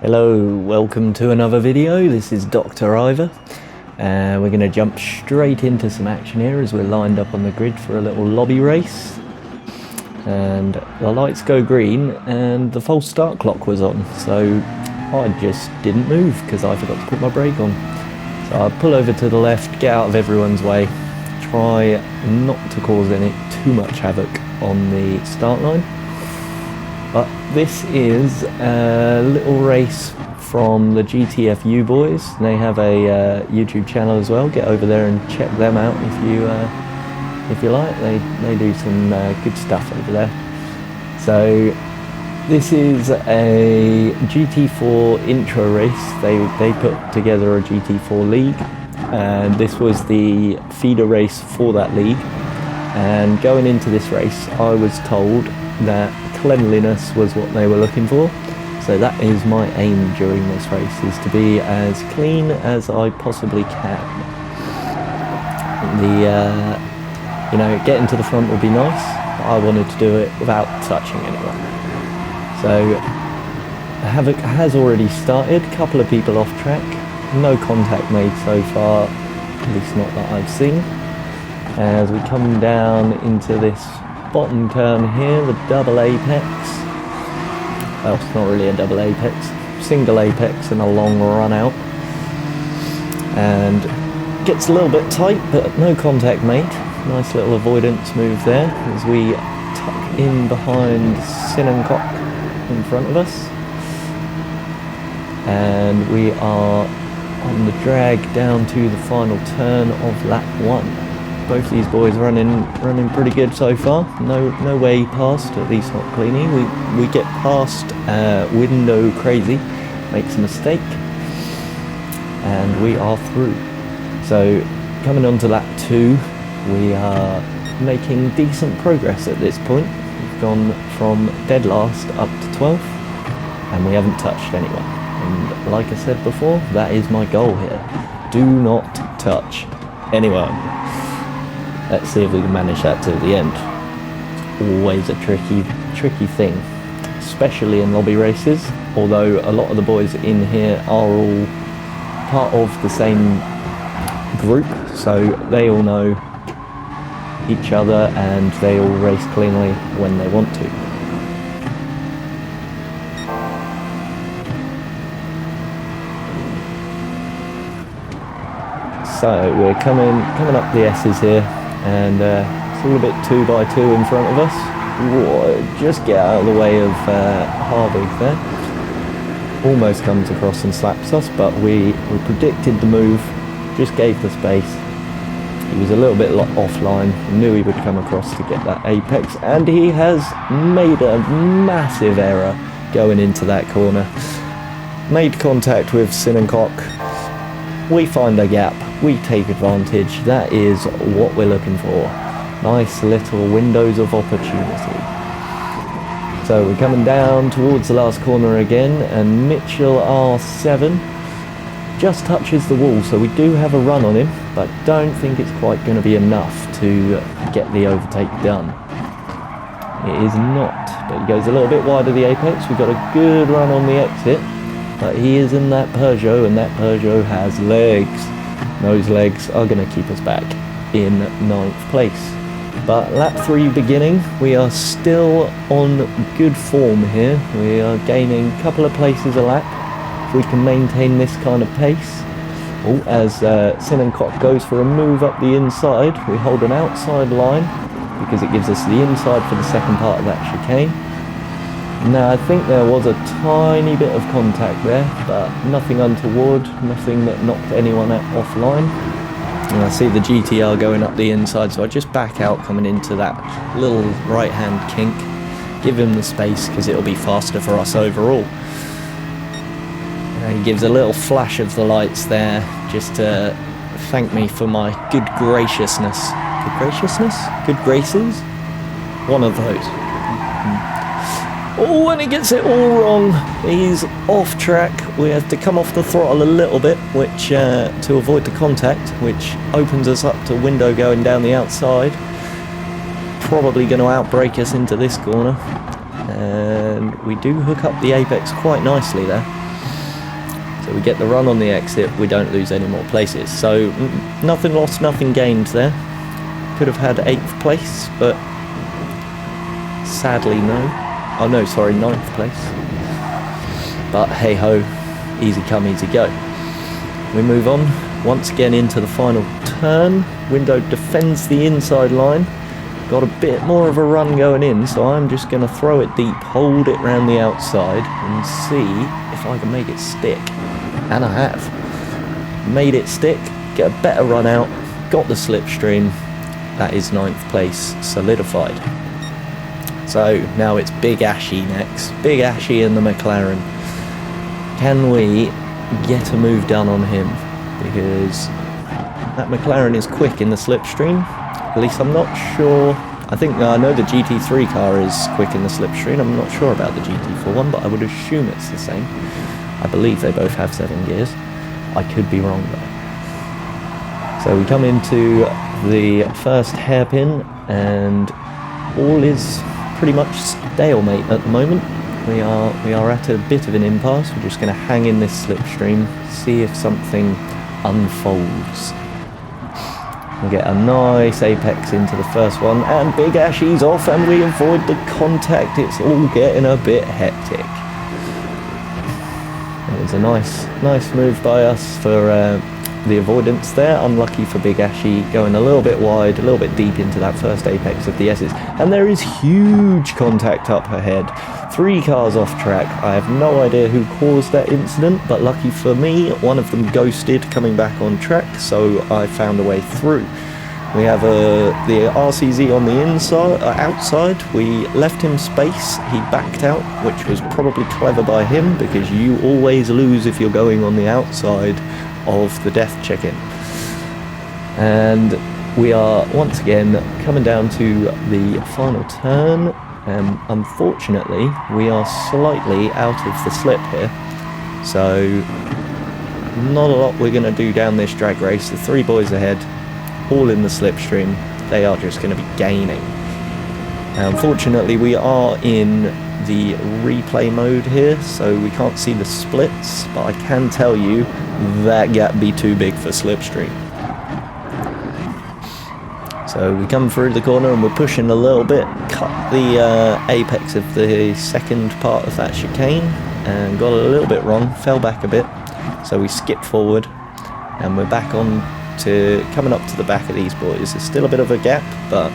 Hello, welcome to another video. This is Dr.Iver. We're going to jump straight into some action here as we're lined up on the grid for a little lobby race. And the lights go green and the false start clock was on, so I just didn't move because I forgot to put my brake on. So I pull over to the left, get out of everyone's way, try not to cause too much havoc on the start line. But this is a little race from the GTFU boys. They have a YouTube channel as well. Get over there and check them out if you like. They do some good stuff over there. So this is a GT4 intro race. They put together a GT4 league, and this was the feeder race for that league. And going into this race, I was told that cleanliness was what they were looking for, so that is my aim during this race, is to be as clean as I possibly can. Getting to the front would be nice, but I wanted to do it without touching anyone. So havoc has already started, a couple of people off track, no contact made so far, at least not that I've seen. As we come down into this bottom turn here, the double apex. Well, it's not really a double apex, single apex and a long run out. And gets a little bit tight, but no contact made. Nice little avoidance move there as we tuck in behind Sinancock in front of us. And we are on the drag down to the final turn of lap 1. Both these boys running pretty good so far. No way past, at least not cleanly. We get past window crazy, makes a mistake, and we are through. So coming on to lap 2, we are making decent progress at this point. We've gone from dead last up to 12th, and we haven't touched anyone. And like I said before, that is my goal here. Do not touch anyone. Let's see if we can manage that till the end. Always a tricky thing, especially in lobby races, although a lot of the boys in here are all part of the same group, so they all know each other and they all race cleanly when they want to. So we're coming up the S's here, and it's all a bit 2x2 in front of us. Whoa, just get out of the way of Harvey there. Almost comes across and slaps us, but we predicted the move, just gave the space. He was a little bit offline, knew he would come across to get that apex, and he has made a massive error going into that corner. Made contact with Sinancock. We find a gap, we take advantage. That is what we're looking for. Nice little windows of opportunity. So we're coming down towards the last corner again, and Mitchell R7 just touches the wall, so we do have a run on him, but don't think it's quite going to be enough to get the overtake done. It is not, but he goes a little bit wide of the apex. We've got a good run on the exit, but he is in that Peugeot, and that Peugeot has legs. Those legs are going to keep us back in 9th place. But lap 3 beginning, we are still on good form here. We are gaining a couple of places a lap. If we can maintain this kind of pace. As Sinancock goes for a move up the inside, we hold an outside line because it gives us the inside for the second part of that chicane. Now I think there was a tiny bit of contact there, but nothing untoward, nothing that knocked anyone offline. And I see the GTR going up the inside, so I just back out coming into that little right hand kink, give him the space because it'll be faster for us overall. He gives a little flash of the lights there just to thank me for my good graciousness. Good graciousness? Good graces? One of those. Oh, and he gets it all wrong. He's off track. We have to come off the throttle a little bit, which to avoid the contact, which opens us up to window going down the outside. Probably going to outbrake us into this corner. And we do hook up the apex quite nicely there. we get the run on the exit, we don't lose any more places. So nothing lost, nothing gained there. Could have had 8th place, but sadly no. Oh no, sorry, 9th place. But hey ho, easy come, easy go. We move on once again into the final turn. Window defends the inside line. Got a bit more of a run going in, so I'm just going to throw it deep, hold it round the outside, and see if I can make it stick. And I have. Made it stick, get a better run out, got the slipstream. That is 9th place solidified. So now it's Big Ashy next. Big Ashy in the McLaren. Can we get a move done on him? Because that McLaren is quick in the slipstream. At least I'm not sure. I know the GT3 car is quick in the slipstream. I'm not sure about the GT4 one, but I would assume it's the same. I believe they both have 7 gears. I could be wrong though. So we come into the first hairpin, and all is pretty much stalemate at the moment. We are at a bit of an impasse. We're just going to hang in this slipstream, see if something unfolds. We get a nice apex into the first one, and Big Ashy's off, and we avoid the contact. It's all getting a bit hectic. It was a nice move by us for the avoidance there. Unlucky for Big Ashy, going a little bit wide, a little bit deep into that first apex of the S's. And there is huge contact up ahead. 3 cars off track. I have no idea who caused that incident, but lucky for me, one of them ghosted coming back on track, so I found a way through. We have the RCZ on the outside. We left him space. He backed out, which was probably clever by him, because you always lose if you're going on the outside of the death check-in. And we are once again coming down to the final turn. Unfortunately, we are slightly out of the slip here, so not a lot we're going to do down this drag race. The 3 boys ahead, all in the slipstream, they are just going to be gaining. Unfortunately, we are in the replay mode here, so we can't see the splits, but I can tell you that gap be too big for slipstream. So we come through the corner and we're pushing a little bit, cut the apex of the second part of that chicane and got a little bit wrong, fell back a bit, so we skip forward and we're back on to coming up to the back of these boys. There's still a bit of a gap, but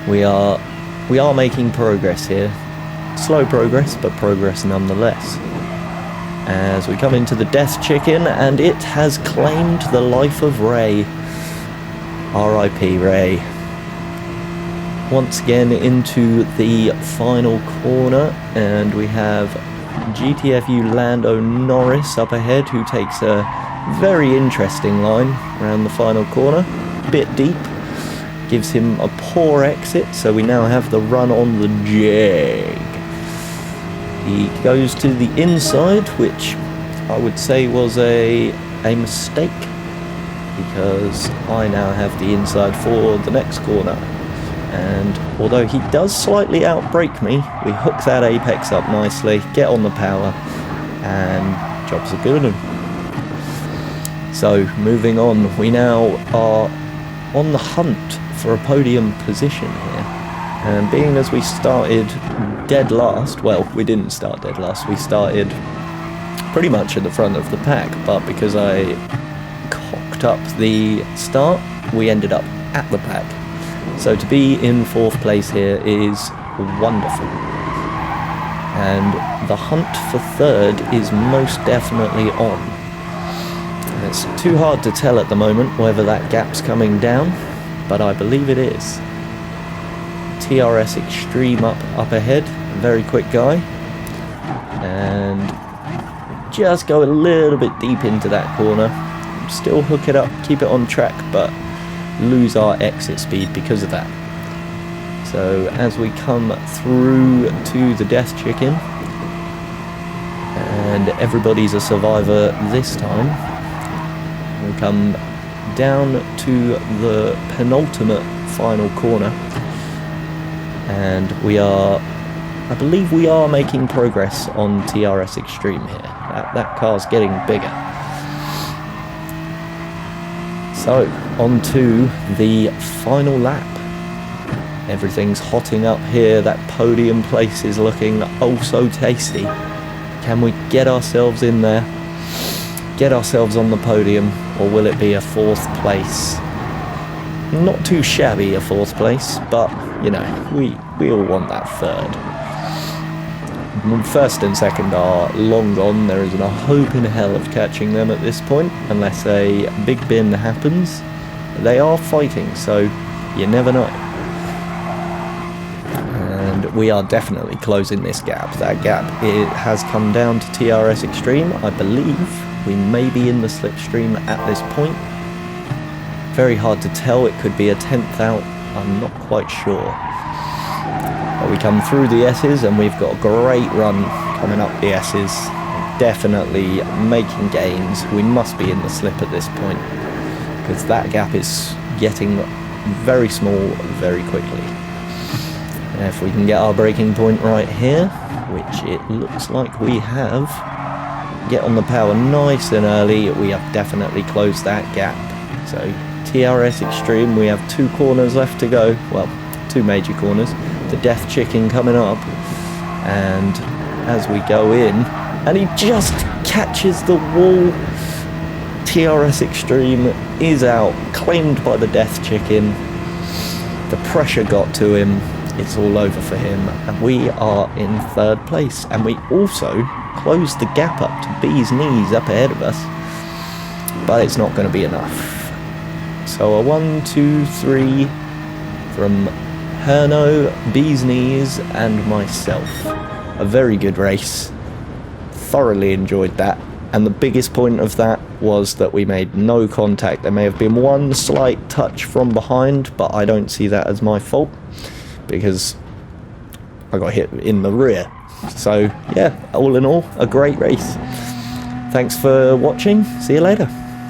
we are making progress here. Slow progress, but progress nonetheless. As we come into the death chicken, and it has claimed the life of Ray. R.I.P. Ray. Once again into the final corner, and we have GTFU Lando Norris up ahead, who takes a very interesting line around the final corner. Bit deep. Gives him a poor exit, so we now have the run on the jag. He goes to the inside, which I would say was a mistake, because I now have the inside for the next corner. And although he does slightly outbrake me, we hook that apex up nicely, get on the power, and job's a good one. So moving on, we now are on the hunt for a podium position here. And being as we started dead last, well, we didn't start dead last, we started pretty much at the front of the pack, but because I cocked up the start, we ended up at the pack. So to be in 4th place here is wonderful. And the hunt for 3rd is most definitely on. It's too hard to tell at the moment whether that gap's coming down, but I believe it is. TRS Extreme up ahead, very quick guy, and just go a little bit deep into that corner, still hook it up, keep it on track, but lose our exit speed because of that. So as we come through to the death chicken, and everybody's a survivor this time, we come down to the penultimate final corner, and I believe we are making progress on TRS Extreme here. that car's getting bigger. So, on to the final lap. Everything's hotting up here. That podium place is looking oh so tasty. Can we get ourselves in there? Get ourselves on the podium, or will it be a 4th place? Not too shabby a 4th place, but, you know, we all want that 3rd. 1st and 2nd are long gone. There isn't a hope in hell of catching them at this point, unless a big bin happens. They are fighting, so you never know. And we are definitely closing this gap. That gap, it has come down to TRS Extreme. I believe we may be in the slipstream at this point. Very hard to tell. It could be a 10th out. I'm not quite sure. But we come through the S's and we've got a great run coming up the S's. Definitely making gains. We must be in the slip at this point, because that gap is getting very small very quickly. And if we can get our braking point right here, which it looks like we have, get on the power nice and early, we have definitely closed that gap. So TRS Extreme, we have 2 corners left to go. Well, 2 major corners. The Death Chicken coming up, and as we go in, and he just catches the wall. TRS Extreme is out, claimed by the Death Chicken. The pressure got to him. It's all over for him, and we are in 3rd place. And we also closed the gap up to Bee's Knees up ahead of us, but it's not going to be enough. So a 1, 2, 3 from Herno, Bee's Knees, and myself. A very good race. Thoroughly enjoyed that. And the biggest point of that was that we made no contact. There may have been one slight touch from behind, but I don't see that as my fault, because I got hit in the rear. So yeah, all in all, a great race. Thanks for watching. See you later.